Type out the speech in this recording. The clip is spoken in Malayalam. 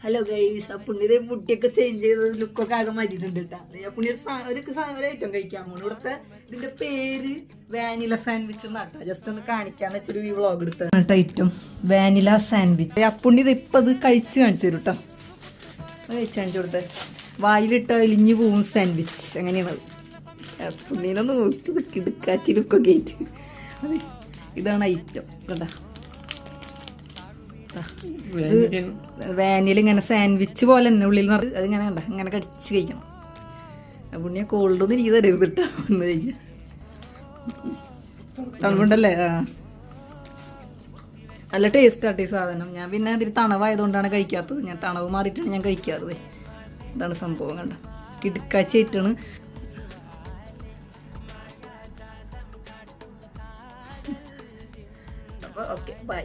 ഹലോ ഗൈസ്, ആ പുണ്യത മുട്ടിയൊക്കെ ചേഞ്ച് ചെയ്ത് ലുക്കൊക്കെ ആകെ മാറ്റിയിട്ടുണ്ട് കേട്ടോ. പുണ്യ ഒരു ഐറ്റം കഴിക്കാൻ പോകുന്നു. ഇവിടുത്തെ ഇതിന്റെ പേര് വാനില സാൻഡ്വിച്ച് എന്നാട്ടാ. ജസ്റ്റ് ഒന്ന് കാണിക്കാന്ന് വെച്ചൊരു വ്ളോഗ് എടുത്ത ഐറ്റം വാനില സാൻഡ്വിച്ച്. അപ്പുണ്ണിത് ഇപ്പൊ അത് കഴിച്ച് കാണിച്ചു തരും കേട്ടോ. കഴിച്ച് കാണിച്ചു കൊടുത്തേ. വായിലിട്ട് അലിഞ്ഞു പോകും സാൻഡ്വിച്ച്. എങ്ങനെയാണത്? പുണ്യനൊന്ന് നോക്കി കിടക്കാച്ചി ലുക്കൊക്കെ ആയിട്ട്. അതെ, ഇതാണ് ഐറ്റം കേട്ടാ. വാനില ഇങ്ങനെ സാൻഡ്വിച്ച് പോലെ തന്നെ ഉള്ളിൽ നിന്ന് അതിങ്ങനെ കണ്ട ഇങ്ങനെ കടിച്ച് കഴിക്കണം. പുണ്യ കോൾഡൊന്നും എനിക്ക് തരരുത് കേട്ടോ. വന്നു കഴിഞ്ഞാൽ തണുപ്പുണ്ടല്ലേ? നല്ല ടേസ്റ്റാട്ടെ സാധനം. ഞാൻ പിന്നെ അതിൽ തണവായതുകൊണ്ടാണ് കഴിക്കാത്തത്. ഞാൻ തണവ് മാറിയിട്ടാണ് ഞാൻ കഴിക്കാറ്. ഇതാണ് സംഭവം കണ്ട, കിടുക്കാച്ചായിട്ടാണ്. അപ്പോൾ ഓക്കെ, ബൈ.